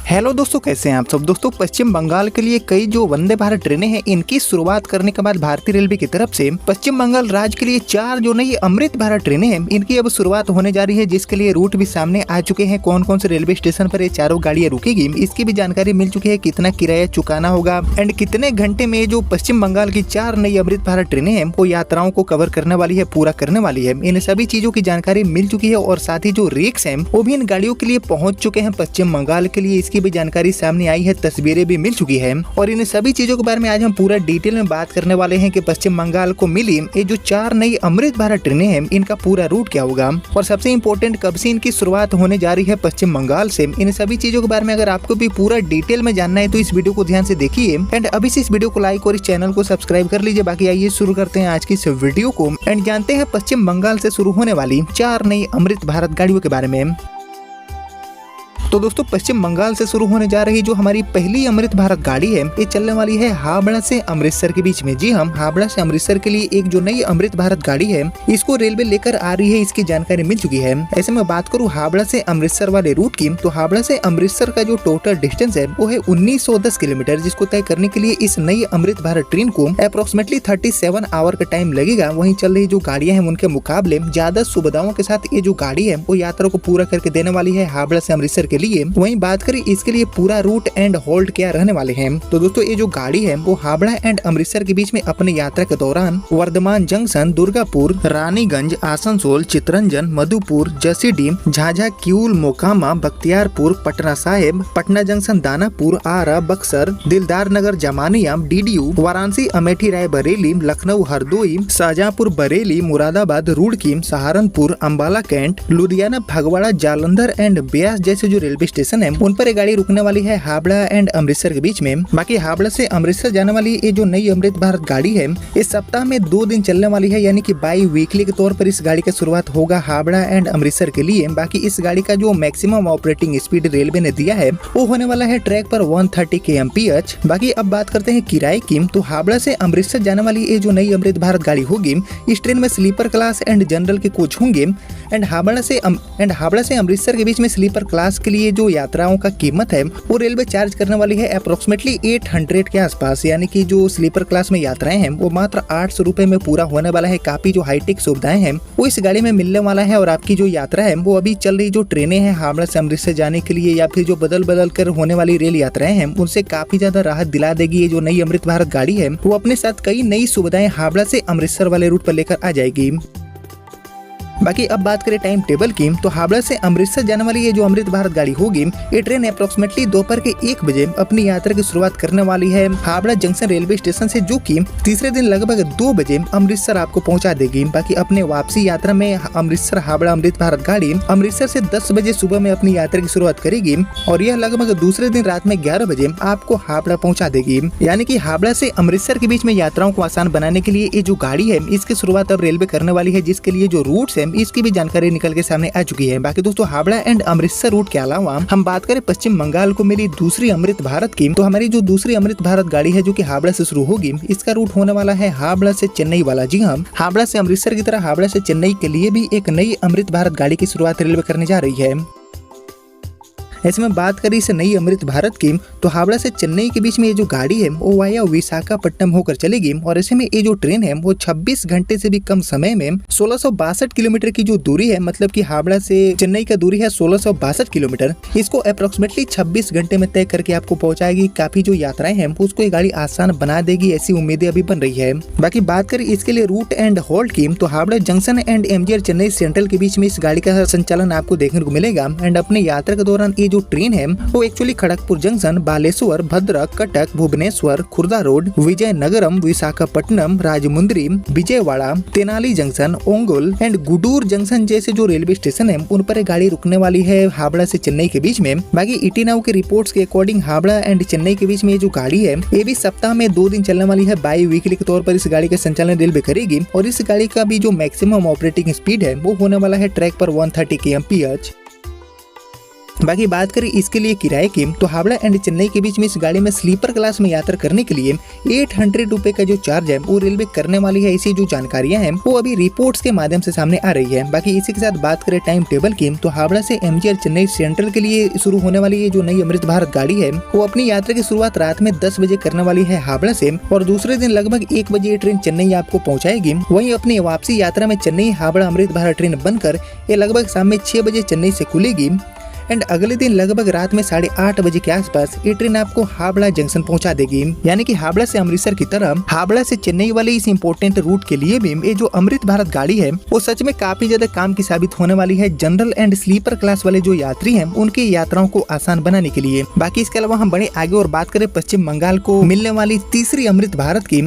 Hello दोस्तों, कैसे हैं आप सब। दोस्तों, पश्चिम बंगाल के लिए कई जो वंदे भारत ट्रेनें हैं, इनकी शुरुआत करने के बाद भारतीय रेलवे की तरफ से पश्चिम बंगाल राज्य के लिए 4 जो नई अमृत भारत ट्रेनें हैं, इनकी अब शुरुआत होने जा रही है, जिसके लिए रूट भी सामने आ चुके हैं। कौन कौन से रेलवे स्टेशन पर ये चारों गाड़ियां रुकेगी, इसकी भी जानकारी मिल चुकी है। कितना किराया चुकाना होगा एंड कितने घंटे में जो पश्चिम बंगाल की 4 नई अमृत भारत ट्रेनें हैं, वो यात्राओं को कवर करने वाली है, पूरा करने वाली है। इन सभी चीजों की जानकारी मिल चुकी है और साथ ही जो रेक्स हैं, वो भी इन गाड़ियों के लिए पहुंच चुके हैं पश्चिम बंगाल के लिए। इसकी भी जानकारी सामने आई है, तस्वीरें भी मिल चुकी है और इन सभी चीजों के बारे में आज हम पूरा डिटेल में बात करने वाले हैं कि पश्चिम बंगाल को मिली ये जो 4 नई अमृत भारत ट्रेनें हैं, इनका पूरा रूट क्या होगा और सबसे इम्पोर्टेंट कब से इनकी शुरुआत होने जा रही है पश्चिम बंगाल से। इन सभी चीजों के बारे में अगर आपको भी पूरा डिटेल में जानना है तो इस वीडियो को ध्यान से देखिए एंड अभी से इस वीडियो को लाइक और इस चैनल को सब्सक्राइब कर लीजिए। बाकी आइए शुरू करते हैं आज की इस वीडियो को एंड जानते हैं पश्चिम बंगाल से शुरू होने वाली 4 नई अमृत भारत गाड़ियों के बारे में। तो दोस्तों, पश्चिम बंगाल से शुरू होने जा रही जो हमारी पहली अमृत भारत गाड़ी है, ये चलने वाली है हावड़ा से अमृतसर के बीच में। जी हम हावड़ा से अमृतसर के लिए एक जो नई अमृत भारत गाड़ी है, इसको रेलवे लेकर आ रही है, इसकी जानकारी मिल चुकी है। ऐसे में बात करूँ हावड़ा से अमृतसर वाले रूट की, तो हावड़ा से अमृतसर का जो टोटल डिस्टेंस है वो है 1910 किलोमीटर, जिसको तय करने के लिए इस नई अमृत भारत ट्रेन को अप्रोक्सीमेटली 37 आवर का टाइम लगेगा। वहीं चल रही जो गाड़ियां हैं उनके मुकाबले ज्यादा सुविधाओं के साथ ये जो गाड़ी है वो यात्रा को पूरा करके देने वाली है हावड़ा से अमृतसर के लिए। वहीं बात करें इसके लिए पूरा रूट एंड होल्ड क्या रहने वाले हैं, तो दोस्तों ये जो गाड़ी है वो हावड़ा एंड अमृतसर के बीच में अपनी यात्रा के दौरान Bardhaman junction, Durgapur, Raniganj, Asansol, Chittaranjan, Madhupur, Jasidih, Jhajha, Kiul, Mokama, Bakhtiyarpur, Patna Sahib, Patna junction, Danapur, Ara, Buxar, Dildar Nagar, Zamania, DDU, Varanasi, Amethi, Raebareli, Lucknow, Hardoi, Shahjahanpur, Bareilly, Moradabad, Roorkee, Saharanpur, Ambala cantt, Ludhiana, भगवाड़ा, जालंधर एंड ब्यास जैसे जो रेलवे स्टेशन है उन पर ये गाड़ी रुकने वाली है हावड़ा एंड अमृतसर के बीच में। बाकी हावड़ा से अमृतसर जाने वाली ये जो नई अमृत भारत गाड़ी है, इस सप्ताह में 2 दिन चलने वाली है, यानी कि बाई वीकली के तौर पर इस गाड़ी की शुरुआत होगा हावड़ा एंड अमृतसर के लिए। बाकी इस गाड़ी का जो मैक्सिमम ऑपरेटिंग स्पीड रेलवे ने दिया है वो होने वाला है ट्रैक पर 130 kmph। बाकी अब बात करते हैं किराए की, तो हावड़ा से अमृतसर जाने वाली ये जो नई अमृत भारत गाड़ी होगी, इस ट्रेन में स्लीपर क्लास एंड जनरल के कोच होंगे एंड हावड़ा से अमृतसर के बीच में स्लीपर क्लास के लिए जो यात्राओं का कीमत है वो रेलवे चार्ज करने वाली है अप्रोक्सीमेटली 800 के आसपास, यानी कि जो स्लीपर क्लास में यात्राएं हैं वो मात्र 800 रुपए में पूरा होने वाला है। काफी जो हाईटेक सुविधाएं हैं वो इस गाड़ी में मिलने वाला है और आपकी जो यात्रा है वो अभी चल रही जो ट्रेनें हैं हावड़ा से अमृतसर जाने के लिए या फिर जो बदल कर होने वाली रेल यात्राएं हैं उनसे काफी ज्यादा राहत दिला देगी। ये जो नई अमृत भारत गाड़ी है वो अपने साथ कई नई सुविधाएं हावड़ा से अमृतसर वाले रूट पर लेकर आ जाएगी। बाकी अब बात करें टाइम टेबल की, तो हावड़ा से अमृतसर जाने वाली ये जो अमृत भारत गाड़ी होगी, ये ट्रेन अप्रोक्सीमेटली दोपहर के 1 बजे अपनी यात्रा की शुरुआत करने वाली है हावड़ा जंक्शन रेलवे स्टेशन से, जो कि तीसरे दिन लगभग 2 बजे अमृतसर आपको पहुंचा देगी। बाकी अपने वापसी यात्रा में अमृतसर हावड़ा अमृत भारत गाड़ी अमृतसर से 10 बजे सुबह में अपनी यात्रा की शुरुआत करेगी और यह लगभग दूसरे दिन रात में 11 बजे आपको हावड़ा पहुँचा देगी। यानी कि हावड़ा से अमृतसर के बीच में यात्राओं को आसान बनाने के लिए ये जो गाड़ी है इसकी शुरुआत अब रेलवे करने वाली है, जिसके लिए जो रूट्स है इसकी भी जानकारी निकल के सामने आ चुकी है। बाकी दोस्तों, हावड़ा एंड अमृतसर रूट के अलावा हम बात करें पश्चिम बंगाल को मिली दूसरी अमृत भारत की, तो हमारी जो दूसरी अमृत भारत गाड़ी है जो कि हावड़ा से शुरू होगी, इसका रूट होने वाला है हावड़ा से चेन्नई वाला। जी हाँ, हावड़ा से अमृतसर की तरह हावड़ा से चेन्नई के लिए भी एक नई अमृत भारत गाड़ी की शुरुआत रेलवे करने जा रही है। ऐसे में बात करें इस नई अमृत भारत की, तो हावड़ा से चेन्नई के बीच में ये जो गाड़ी है वो वाया विशाखापट्टनम होकर चलेगी और ऐसे में ये जो ट्रेन है वो 26 घंटे से भी कम समय में 1662 किलोमीटर की जो दूरी है, मतलब कि हावड़ा से चेन्नई का दूरी है 1662 किलोमीटर, इसको अप्रोक्सीमेटली 26 घंटे में तय करके आपको पहुंचाएगी। काफी जो यात्राएं हैं उसको ये गाड़ी आसान बना देगी, ऐसी उम्मीदें अभी बन रही है। बाकी बात करें इसके लिए रूट एंड होल्ड की, तो Howrah junction and MGR Chennai central के बीच में इस गाड़ी का संचालन आपको देखने को मिलेगा एंड अपने यात्रा के दौरान जो ट्रेन है वो actually Kharagpur junction, Baleshwar, Bhadrak, Cuttack, Bhubaneswar, Khurda road, Vizianagaram, Visakhapatnam, Rajahmundry, Vijayawada, Tenali junction, Ongole and Gudur junction जैसे जो रेलवे स्टेशन है उन पर गाड़ी रुकने वाली है हावड़ा से चेन्नई के बीच में। बाकी ईटी नाउ के रिपोर्ट्स के अकॉर्डिंग हावड़ा एंड चेन्नई के बीच में ये जो गाड़ी है ये भी सप्ताह में 2 दिन चलने वाली है। बाई वीकली के तौर पर इस गाड़ी का संचालन रेलवे करेगी और इस गाड़ी का भी जो मैक्सिमम ऑपरेटिंग स्पीड है वो होने वाला है ट्रैक पर 130 kmph। बाकी बात करें इसके लिए किराए की, तो हावड़ा एंड चेन्नई के बीच में इस गाड़ी में स्लीपर क्लास में यात्रा करने के लिए 800 रुपए का जो चार्ज है वो रेलवे करने वाली है। ऐसी जो जानकारियां हैं वो अभी रिपोर्ट्स के माध्यम से सामने आ रही है। बाकी इसी के साथ बात करें टाइम टेबल की, तो हावड़ा से एमजी और चेन्नई सेंट्रल के लिए शुरू होने वाली ये जो नई अमृत भारत गाड़ी है वो अपनी यात्रा की शुरुआत रात में 10 बजे करने वाली है हावड़ा से, और दूसरे दिन लगभग 1 बजे ये ट्रेन चेन्नई आपको पहुंचाएगी। वहीं अपनी वापसी यात्रा में चेन्नई हावड़ा अमृत भारत ट्रेन बनकर ये लगभग शाम में 6 बजे चेन्नई से खुलेगी एंड अगले दिन लगभग रात में 8:30 बजे के आसपास ये ट्रेन आपको हावड़ा जंक्शन पहुंचा देगी। यानी कि हावड़ा से अमृतसर की तरफ हावड़ा से चेन्नई वाले इस इम्पोर्टेंट रूट के लिए भी ये जो अमृत भारत गाड़ी है वो सच में काफी ज्यादा काम की साबित होने वाली है जनरल एंड स्लीपर क्लास वाले जो यात्री हैं उनकी यात्राओं को आसान बनाने के लिए। बाकी इसके अलावा हम बड़े आगे और बात करें पश्चिम बंगाल को मिलने वाली तीसरी अमृत भारत की,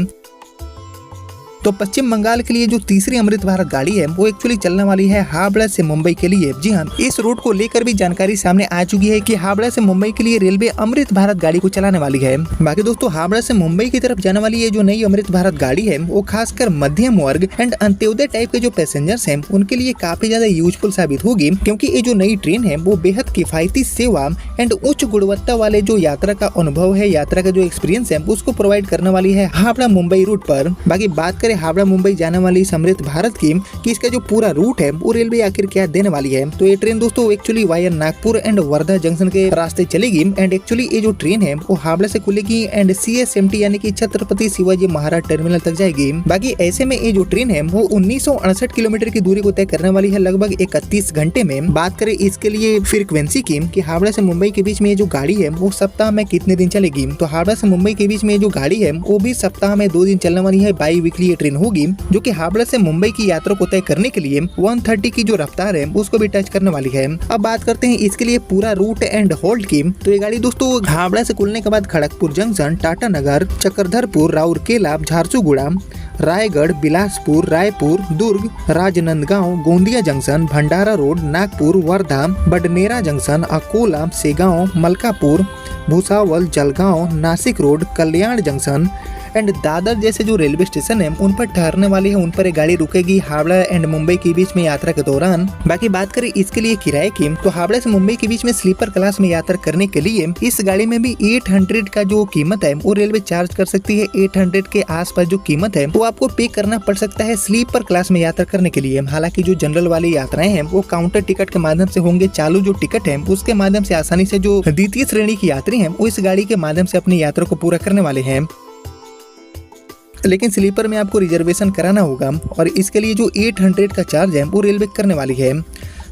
तो पश्चिम बंगाल के लिए जो तीसरी अमृत भारत गाड़ी है वो एक्चुअली चलने वाली है हावड़ा से मुंबई के लिए। जी हाँ, इस रूट को लेकर भी जानकारी सामने आ चुकी है कि हावड़ा से मुंबई के लिए रेलवे अमृत भारत गाड़ी को चलाने वाली है। बाकी दोस्तों हावड़ा से मुंबई की तरफ जाने वाली ये जो नई अमृत भारत गाड़ी है वो खासकर मध्यम वर्ग एंड अंत्योदय टाइप के जो पैसेंजर्स हैं उनके लिए काफी ज्यादा यूजफुल साबित होगी, क्योंकि ये जो नई ट्रेन है वो बेहद किफायती सेवा एंड उच्च गुणवत्ता वाले जो यात्रा का अनुभव है, यात्रा का जो एक्सपीरियंस है उसको प्रोवाइड करने वाली है हावड़ा मुंबई रूट पर। बाकी बात करें हावड़ा मुंबई जाने वाली इस अमृत भारत की कि इसका जो पूरा रूट है वो रेलवे आखिर क्या देने वाली है, तो ये ट्रेन दोस्तों actually via Nagpur and Wardha junction के रास्ते चलेगी एंड एक्चुअली ये जो ट्रेन है वो हावड़ा से खुलेगी एंड CSMT यानी कि छत्रपति शिवाजी महाराज टर्मिनल तक जाएगी। बाकी ऐसे में ये जो ट्रेन है वो 1968 किलोमीटर की दूरी को तय करने वाली है लगभग 31 घंटे में। बात करें इसके लिए फ्रीक्वेंसी की कि हावड़ा से मुंबई के बीच में ये जो गाड़ी है वो सप्ताह में कितने दिन चलेगी, तो हावड़ा से मुंबई के बीच में जो गाड़ी है वो भी सप्ताह में 2 दिन चलने वाली है। बाई वीकली ये ट्रेन होगी जो कि हावड़ा से मुंबई की यात्रा को तय करने के लिए 130 की जो रफ्तार है उसको भी टच करने वाली है। अब बात करते हैं इसके लिए पूरा रूट एंड होल्ड की, तो ये गाड़ी दोस्तों हावड़ा से खुलने के बाद Kharagpur junction, Tata Nagar, Chakradharpur, Rourkela, Jharsuguda, Raigarh, Bilaspur, Raipur, Durg, Rajnandgaon, Gondia junction, Bhandara road, Nagpur, Wardha, Badnera junction, Akola, Segaon, Malkapur, Bhusawal, Jalgaon, Nashik road, Kalyan junction and Dadar जैसे जो रेलवे स्टेशन है उन पर ठहरने वाली है, उन पर एक गाड़ी रुकेगी हावड़ा एंड मुंबई के बीच में यात्रा के दौरान। बाकी बात करें इसके लिए किराए की, तो हावड़ा से मुंबई के बीच में स्लीपर क्लास में यात्रा करने के लिए इस गाड़ी में भी 800 का जो कीमत है वो रेलवे चार्ज कर सकती है। 800 के आसपास जो कीमत है वो आपको पे करना पड़ सकता है स्लीपर क्लास में यात्रा करने के लिए। हालांकि जो जनरल वाली यात्राएं हैं वो काउंटर टिकट के माध्यम से होंगे, चालू जो टिकट है उसके माध्यम से आसानी से जो द्वितीय श्रेणी की यात्री है वो इस गाड़ी के माध्यम से अपनी यात्रा को पूरा करने वाले हैं। लेकिन स्लीपर में आपको रिजर्वेशन कराना होगा और इसके लिए जो 800 का चार्ज है वो रेलवे करने वाली है।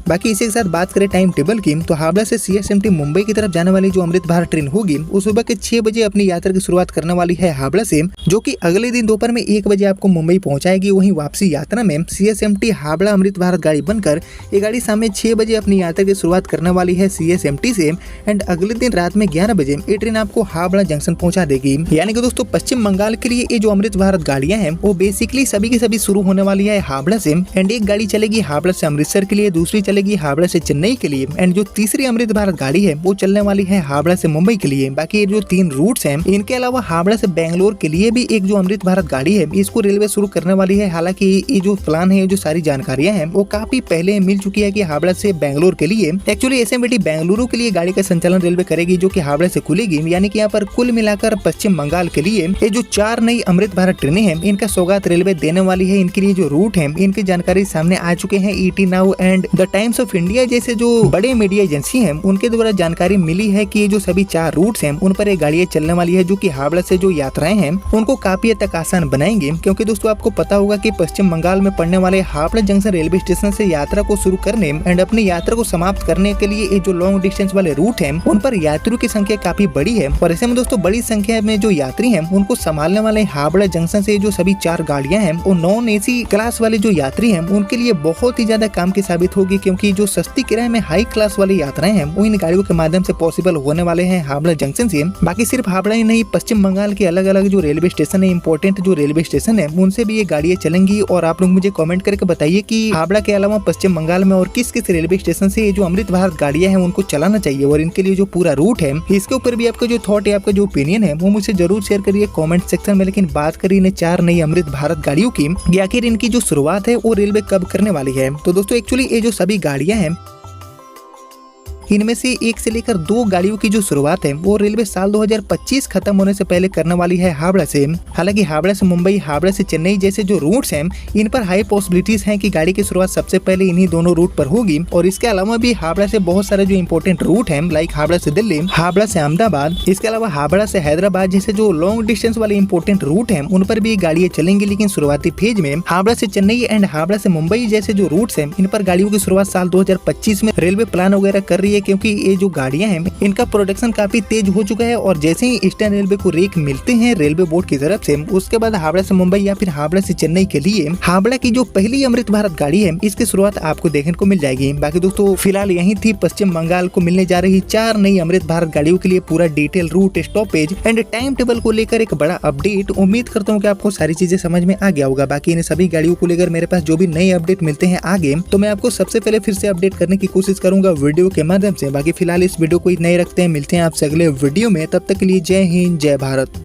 बाकी इसी के साथ बात करें टाइम टेबल की, तो हावड़ा से CSMT मुंबई की तरफ जाने वाली जो अमृत भारत ट्रेन होगी वो सुबह के 6 बजे अपनी यात्रा की शुरुआत करने वाली है हावड़ा से, जो कि अगले दिन दोपहर में 1 बजे आपको मुंबई पहुंचाएगी। वहीं वापसी यात्रा में CSMT हावड़ा अमृत भारत गाड़ी बनकर ये गाड़ी शाम में 6 बजे अपनी यात्रा की शुरुआत करने वाली है CSMT से एंड अगले दिन रात में 11 बजे ये ट्रेन आपको हावड़ा जंक्शन पहुंचा देगी। यानी कि दोस्तों पश्चिम बंगाल के लिए ये जो अमृत भारत गाड़ियां हैं वो बेसिकली सभी की सभी शुरू होने वाली है हावड़ा से एंड एक गाड़ी चलेगी हावड़ा से अमृतसर के लिए, दूसरी चलेगी हावड़ा से चेन्नई के लिए एंड जो तीसरी अमृत भारत गाड़ी है वो चलने वाली है हावड़ा से मुंबई के लिए। बाकी ये जो 3 रूट्स हैं इनके अलावा हावड़ा से बेंगलोर के लिए भी एक जो अमृत भारत गाड़ी है इसको रेलवे शुरू करने वाली है। हालांकि ये जो प्लान है, जो सारी जानकारियां हैं वो काफी पहले मिल चुकी है कि हावड़ा से बेंगलोर के लिए एक्चुअली SMT बेंगलुरु के लिए गाड़ी का संचालन रेलवे करेगी जो कि हावड़ा से खुलेगी। यानी कि यहाँ पर कुल मिलाकर पश्चिम बंगाल के लिए ये जो 4 नई अमृत भारत ट्रेनें हैं इनका सौगात रेलवे देने वाली है। इनके लिए जो रूट है इनकी जानकारी सामने आ चुके हैं। ET now and the times of India जैसे जो बड़े मीडिया एजेंसी हैं उनके द्वारा जानकारी मिली है कि ये जो सभी 4 रूट्स हैं उन पर ये गाड़ियां चलने वाली है जो कि हावड़ा से जो यात्राएं हैं उनको काफी हद तक आसान बनाएंगे। क्योंकि दोस्तों आपको पता होगा कि पश्चिम बंगाल में पड़ने वाले हावड़ा जंक्शन रेलवे स्टेशन से यात्रा को शुरू करने एंड अपनी यात्रा को समाप्त करने के लिए ये जो लॉन्ग डिस्टेंस वाले रूट हैं उन पर यात्रियों की संख्या काफी बड़ी है और ऐसे में दोस्तों बड़ी संख्या में जो यात्री हैं उनको संभालने वाले हावड़ा जंक्शन से जो सभी 4 गाड़ियां हैं वो नॉन AC क्लास वाले जो यात्री हैं उनके लिए बहुत ही ज्यादा काम की साबित होगी। क्योंकि जो सस्ती किराए में हाई क्लास वाली यात्राएं हैं वो इन गाड़ियों के माध्यम से पॉसिबल होने वाले हैं हावड़ा जंक्शन से। बाकी सिर्फ हावड़ा ही नहीं, पश्चिम बंगाल के अलग अलग जो रेलवे स्टेशन है, इंपॉर्टेंट जो रेलवे स्टेशन है उनसे भी ये गाड़ियां चलेंगी। और आप लोग मुझे कमेंट करके बताइए कि हावड़ा के अलावा पश्चिम बंगाल में और किस किस रेलवे स्टेशन से ये जो अमृत भारत गाड़ियां हैं उनको चलाना चाहिए और इनके लिए जो पूरा रूट है इसके ऊपर भी आपका जो थॉट है, आपका जो ओपिनियन है वो मुझे जरूर शेयर करिए कमेंट सेक्शन में। लेकिन बात करिए इन 4 नई अमृत भारत गाड़ियों की, आखिर इनकी जो शुरुआत है वो रेलवे कब करने वाली है। तो दोस्तों एक्चुअली ये जो सभी गाड़ियां हैं इनमें से 1 से लेकर 2 गाड़ियों की जो शुरुआत है वो रेलवे साल 2025 खत्म होने से पहले करने वाली है हावड़ा से। हालांकि हावड़ा से मुंबई, हावड़ा से चेन्नई जैसे जो रूट्स हैं इन पर हाई पॉसिबिलिटीज हैं कि गाड़ी की शुरुआत सबसे पहले इन्हीं दोनों रूट पर होगी। और इसके अलावा भी हावड़ा से बहुत सारे जो इंपॉर्टेंट रूट हैं लाइक हावड़ा से दिल्ली, हावड़ा से अहमदाबाद, इसके अलावा हावड़ा से हैदराबाद जैसे जो लॉन्ग डिस्टेंस वाले इंपॉर्टेंट रूट हैं उन पर भी गाड़ियां चलेंगी। लेकिन शुरुआती फेज में हावड़ा से चेन्नई एंड हावड़ा से मुंबई जैसे जो रूट्स हैं इन पर गाड़ियों की शुरुआत साल 2025 में रेलवे प्लान वगैरह कर रही है, क्योंकि ये जो गाड़ियां हैं इनका प्रोडक्शन काफी तेज हो चुका है। और जैसे ही ईस्टर्न रेलवे को रेक मिलते हैं रेलवे बोर्ड की तरफ से, उसके बाद हावड़ा से मुंबई या फिर हावड़ा से चेन्नई के लिए हावड़ा की जो पहली अमृत भारत गाड़ी है इसकी शुरुआत आपको देखने को मिल जाएगी। बाकी दोस्तों फिलहाल यही थी पश्चिम बंगाल को मिलने जा रही 4 नई अमृत भारत गाड़ियों के लिए पूरा detail route, stoppage and timetable को लेकर एक बड़ा अपडेट। उम्मीद करता हूँ कि आपको सारी चीजें समझ में आ गया होगा। बाकी इन सभी गाड़ियों को लेकर मेरे पास जो भी नए अपडेट मिलते हैं आगे तो मैं आपको सबसे पहले फिर से अपडेट करने की कोशिश करूंगा वीडियो के माध्यम से। बाकी फिलहाल इस वीडियो को इतना ही रखते हैं, मिलते हैं आपसे अगले वीडियो में। तब तक के लिए जय हिंद, जय भारत।